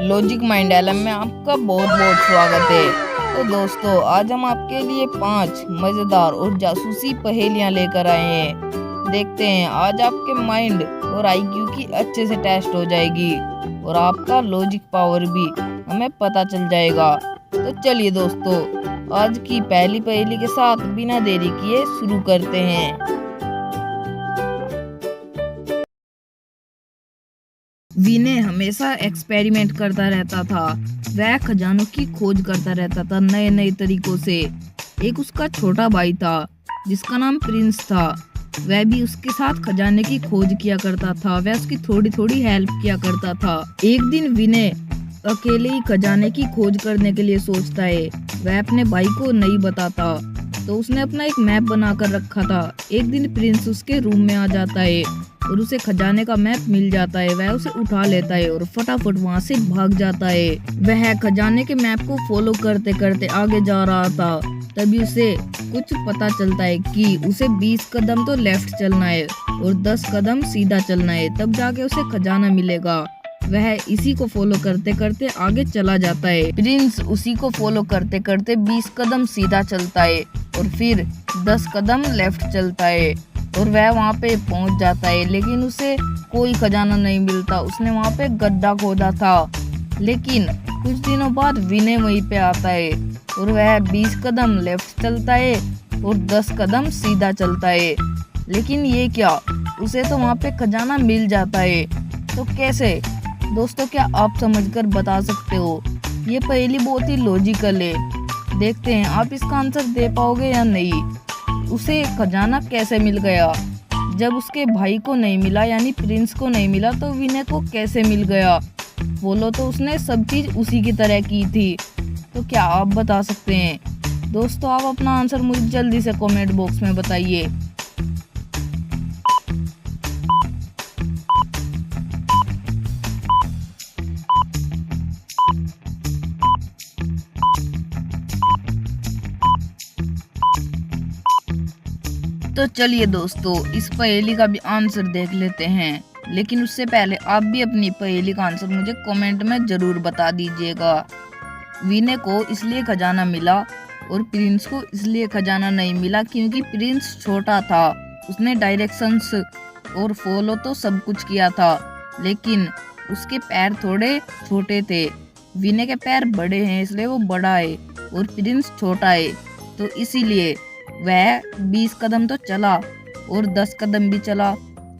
Logic mind alum में आपका बहुत बहुत स्वागत है। तो दोस्तों, आज हम आपके लिए 5 मजेदार और जासूसी पहेलियां लेकर आए हैं। देखते हैं आज आपके माइंड और आईक्यू की अच्छे से टेस्ट हो जाएगी और आपका लॉजिक पावर भी हमें पता चल जाएगा। तो चलिए दोस्तों, आज की पहली पहेली के साथ बिना देरी किए शुरू करते हैं। विनय हमेशा एक्सपेरिमेंट करता रहता था। वह खजानों की खोज करता रहता था नए नए तरीकों से। एक उसका छोटा भाई था जिसका नाम प्रिंस था। वह भी उसके साथ खजाने की खोज किया करता था। वह उसकी थोड़ी थोड़ी हेल्प किया करता था। एक दिन विनय अकेले ही खजाने की खोज करने के लिए सोचता है। वह अपने भाई को नहीं बताता, तो उसने अपना एक मैप बनाकर रखा था। एक दिन प्रिंस उसके रूम में आ जाता है और उसे खजाने का मैप मिल जाता है। वह उसे उठा लेता है और फटाफट वहां से भाग जाता है। वह खजाने के मैप को फॉलो करते करते आगे जा रहा था। तभी उसे कुछ पता चलता है कि उसे 20 कदम तो लेफ्ट चलना है और 10 कदम सीधा चलना है, तब जाके उसे खजाना मिलेगा। वह इसी को फॉलो करते करते आगे चला जाता है। प्रिंस उसी को फॉलो करते करते 20 कदम सीधा चलता है और फिर 10 कदम लेफ्ट चलता है और वह वहाँ पे पहुँच जाता है, लेकिन उसे कोई खजाना नहीं मिलता। उसने वहाँ पे गड्ढा खोदा था। लेकिन कुछ दिनों बाद विनय वहीं पे आता है और वह 20 कदम लेफ्ट चलता है और 10 कदम सीधा चलता है। लेकिन ये क्या, उसे तो वहाँ पे खजाना मिल जाता है। तो कैसे? दोस्तों, क्या आप समझकर बता सकते हो? ये पहेली बहुत ही लॉजिकल है। देखते हैं आप इसका आंसर दे पाओगे या नहीं। उसे खजाना कैसे मिल गया? जब उसके भाई को नहीं मिला यानी प्रिंस को नहीं मिला, तो विनय को कैसे मिल गया? बोलो तो उसने सब चीज उसी की तरह की थी। तो क्या आप बता सकते हैं? दोस्तों, आप अपना आंसर मुझे जल्दी से कमेंट बॉक्स में बताइए। तो चलिए दोस्तों, इस पहेली का भी आंसर देख लेते हैं। लेकिन उससे पहले आप भी अपनी पहेली का आंसर मुझे कमेंट में जरूर बता दीजिएगा। विनय को इसलिए खजाना मिला और प्रिंस को इसलिए खजाना नहीं मिला क्योंकि प्रिंस छोटा था। उसने डायरेक्शंस और फॉलो तो सब कुछ किया था, लेकिन उसके पैर थोड़े छोटे थे। विनय के पैर बड़े हैं इसलिए वो बड़ा है और प्रिंस छोटा है, तो इसीलिए वह 20 कदम तो चला और 10 कदम भी चला,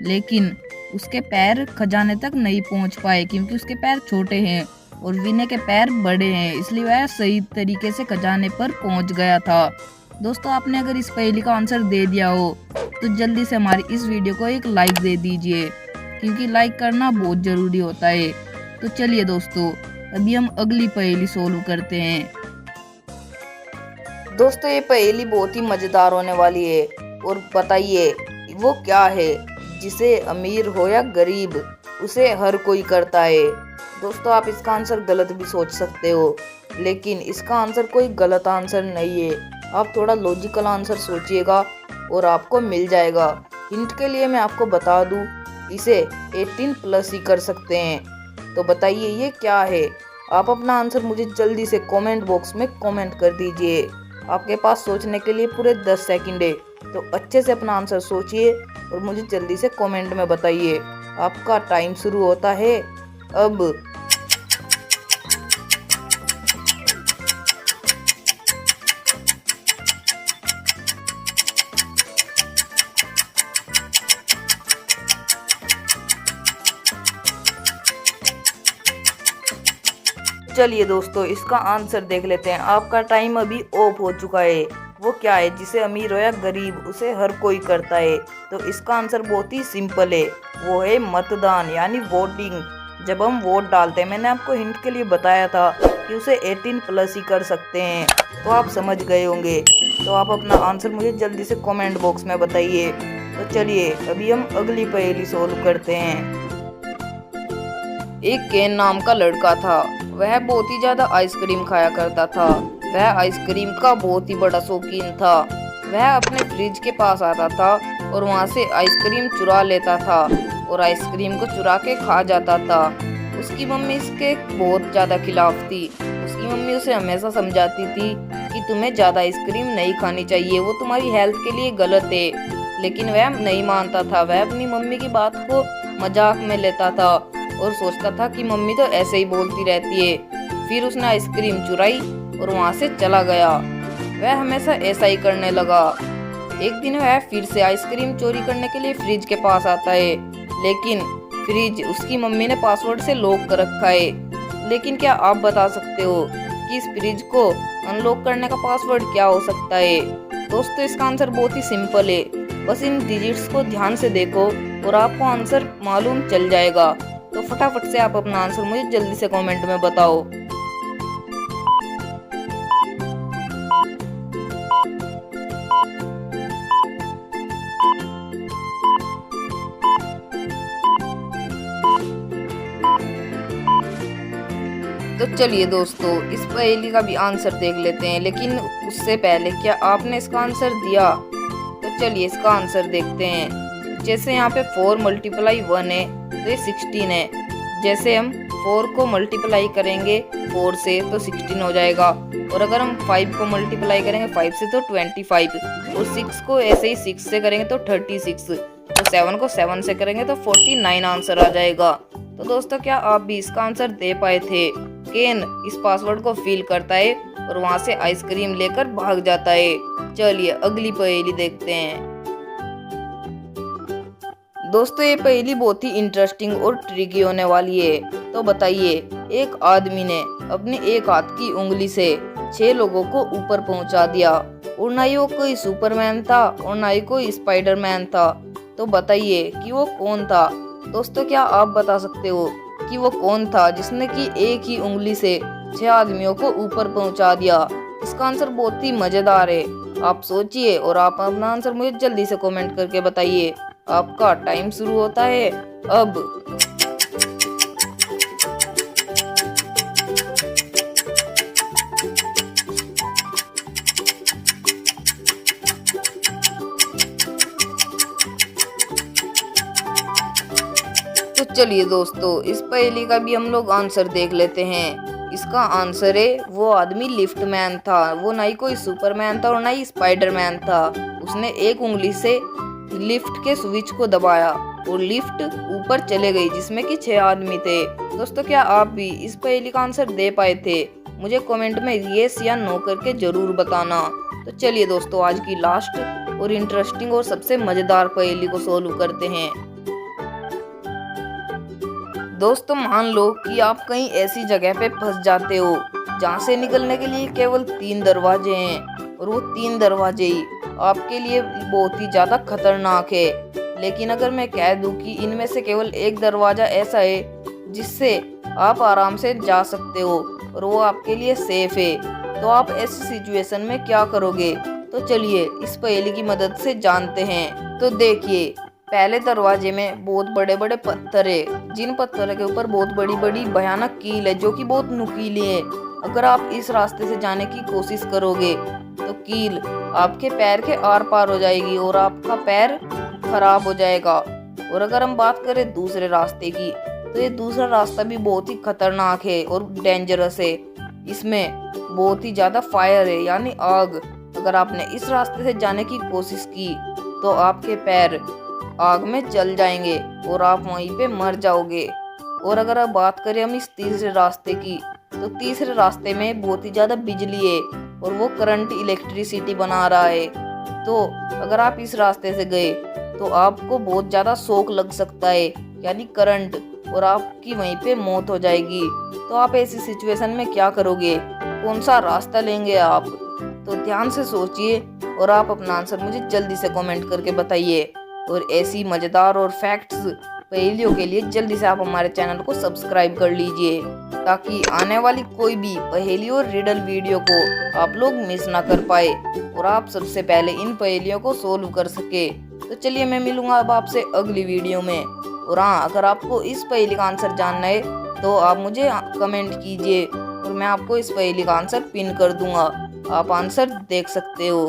लेकिन उसके पैर खजाने तक नहीं पहुंच पाए क्योंकि उसके पैर छोटे हैं और विनय के पैर बड़े हैं, इसलिए वह सही तरीके से खजाने पर पहुंच गया था। दोस्तों, आपने अगर इस पहेली का आंसर दे दिया हो तो जल्दी से हमारी इस वीडियो को एक लाइक दे दीजिए, क्योंकि लाइक करना बहुत जरूरी होता है। तो चलिए दोस्तों, अभी हम अगली पहेली सोल्व करते हैं। दोस्तों, ये पहेली बहुत ही मजेदार होने वाली है। और बताइए वो क्या है जिसे अमीर हो या गरीब उसे हर कोई करता है। दोस्तों, आप इसका आंसर गलत भी सोच सकते हो, लेकिन इसका आंसर कोई गलत आंसर नहीं है। आप थोड़ा लॉजिकल आंसर सोचिएगा और आपको मिल जाएगा। हिंट के लिए मैं आपको बता दूं, इसे 18+ ही कर सकते हैं। तो बताइए ये क्या है? आप अपना आंसर मुझे जल्दी से कमेंट बॉक्स में कमेंट कर दीजिए। आपके पास सोचने के लिए पूरे 10 सेकंड है, तो अच्छे से अपना आंसर सोचिए और मुझे जल्दी से कमेंट में बताइए। आपका टाइम शुरू होता है अब। चलिए दोस्तों, इसका आंसर देख लेते हैं। आपका टाइम अभी ऑफ हो चुका है। वो क्या है जिसे अमीर हो या गरीब उसे हर कोई करता है? तो इसका आंसर बहुत ही सिंपल है, वो है मतदान यानी वोटिंग। जब हम वोट डालते हैं, मैंने आपको हिंट के लिए बताया था कि उसे 18+ ही कर सकते हैं, तो आप समझ गए होंगे। तो आप अपना आंसर मुझे जल्दी से कमेंट बॉक्स में बताइए। तो चलिए अभी हम अगली पहेली सोल्व करते हैं। एक केन नाम का लड़का था। वह बहुत ही ज्यादा आइसक्रीम खाया करता था। वह आइसक्रीम का बहुत ही बड़ा शौकीन था। वह अपने फ्रिज के पास आता था और वहां से आइसक्रीम चुरा लेता था और आइसक्रीम को चुरा के खा जाता था। उसकी मम्मी इसके बहुत ज़्यादा खिलाफ थी। उसकी मम्मी उसे हमेशा समझाती थी कि तुम्हें ज़्यादा आइसक्रीम नहीं खानी चाहिए, वो तुम्हारी हेल्थ के लिए गलत है। लेकिन वह नहीं मानता था। वह अपनी मम्मी की बात को मजाक में लेता था और सोचता था कि मम्मी तो ऐसे ही बोलती रहती है। फिर उसने आइसक्रीम चुराई और वहाँ से चला गया। वह हमेशा ऐसा ही करने लगा। एक दिन वह फिर से आइसक्रीम चोरी करने के लिए फ्रिज के पास आता है, लेकिन फ्रिज उसकी मम्मी ने पासवर्ड से लॉक कर रखा है। लेकिन क्या आप बता सकते हो कि इस फ्रिज को अनलॉक करने का पासवर्ड क्या हो सकता है? दोस्तों, इसका आंसर बहुत ही सिंपल है। बस इन डिजिट्स को ध्यान से देखो और आपको आंसर मालूम चल जाएगा। तो फटाफट से आप अपना आंसर मुझे जल्दी से कमेंट में बताओ। तो चलिए दोस्तों, इस पहेली का भी आंसर देख लेते हैं, लेकिन उससे पहले क्या आपने इसका आंसर दिया? तो चलिए इसका आंसर देखते हैं। जैसे यहाँ पे 4 × 1 है तो ये 16 है। जैसे हम 4 को मल्टीप्लाई करेंगे 4 से तो 16 हो जाएगा, और अगर हम 5 को मल्टीप्लाई करेंगे 5 से तो 25, और 6 को ऐसे ही 6 से करेंगे तो 36, तो 7 को 7 से करेंगे तो 49 आंसर आ जाएगा। तो दोस्तों, क्या आप भी इसका आंसर दे पाए थे? केन इस पासवर्ड को फिल करता है और वहां से आइसक्रीम लेकर भाग जाता है। चलिए अगली पहेली देखते हैं। दोस्तों, ये पहेली बहुत ही इंटरेस्टिंग और ट्रिकी होने वाली है। तो बताइए, एक आदमी ने अपने एक हाथ की उंगली से 6 लोगों को ऊपर पहुंचा दिया, और ना ही वो कोई सुपरमैन था और ना ही कोई स्पाइडरमैन था। तो बताइए कि वो कौन था? दोस्तों, क्या आप बता सकते हो कि वो कौन था जिसने कि एक ही उंगली से 6 आदमियों को ऊपर पहुंचा दिया? इसका आंसर बहुत ही मजेदार है। आप सोचिए और आप अपना आंसर मुझे जल्दी से कमेंट करके बताइए। आपका टाइम शुरू होता है अब। तो चलिए दोस्तों, इस पहेली का भी हम लोग आंसर देख लेते हैं। इसका आंसर है, वो आदमी लिफ्ट मैन था। वो ना ही कोई सुपरमैन था और ना ही स्पाइडरमैन था। उसने एक उंगली से लिफ्ट के स्विच को दबाया और लिफ्ट ऊपर चले गई, जिसमें कि 6 आदमी थे। दोस्तों, क्या आप भी इस पहेली का आंसर दे पाए थे? मुझे कमेंट में येस या नो करके जरूर बताना। तो चलिए दोस्तों, आज की लास्ट और इंटरेस्टिंग और सबसे मजेदार पहेली को सोल्व करते हैं। दोस्तों, मान लो कि आप कहीं ऐसी जगह पे फंस जाते हो जहाँ से निकलने के लिए केवल 3 दरवाजे हैं, और वो 3 दरवाजे ही आपके लिए बहुत ही ज्यादा खतरनाक है। लेकिन अगर मैं कह दूं कि इनमें से केवल एक दरवाजा ऐसा है जिससे आप आराम से जा सकते हो और वो आपके लिए सेफ है, तो आप ऐसी सिचुएशन में क्या करोगे? तो चलिए इस पहेली की मदद से जानते हैं। तो देखिए, पहले दरवाजे में बहुत बड़े बड़े पत्थर है, जिन पत्थरों के ऊपर बहुत बड़ी बड़ी भयानक कील है जो कि बहुत नुकीली है। अगर आप इस रास्ते से जाने की कोशिश करोगे तो कील आपके पैर के आर पार हो जाएगी और आपका पैर खराब हो जाएगा। और अगर हम बात करें दूसरे रास्ते की, तो ये दूसरा रास्ता भी बहुत ही खतरनाक है और डेंजरस है। इसमें बहुत ही ज्यादा फायर है, यानी आग। अगर आपने इस रास्ते से जाने की कोशिश की तो आपके पैर आग में जल जाएंगे और आप वहीं पे मर जाओगे। और अगर आप बात करें हम इस तीसरे रास्ते की, तो तीसरे रास्ते में बहुत ही ज्यादा बिजली है और वो करंट इलेक्ट्रिसिटी बना रहा है। तो अगर आप इस रास्ते से गए तो आपको बहुत ज्यादा शॉक लग सकता है, यानी करंट, और आपकी वहीं पे मौत हो जाएगी। तो आप ऐसी सिचुएशन में क्या करोगे? कौन सा रास्ता लेंगे आप? तो ध्यान से सोचिए और आप अपना आंसर मुझे जल्दी से कमेंट करके बताइए। और ऐसी मजेदार और फैक्ट्स पहेलियों के लिए जल्दी से आप हमारे चैनल को सब्सक्राइब कर लीजिए, ताकि आने वाली कोई भी पहेली और रिडल वीडियो को आप लोग मिस ना कर पाए और आप सबसे पहले इन पहेलियों को सोल्व कर सके। तो चलिए, मैं मिलूंगा अब आपसे अगली वीडियो में। और हाँ, अगर आपको इस पहेली का आंसर जानना है तो आप मुझे कमेंट कीजिए और मैं आपको इस पहेली का आंसर पिन कर दूंगा। आप आंसर देख सकते हो।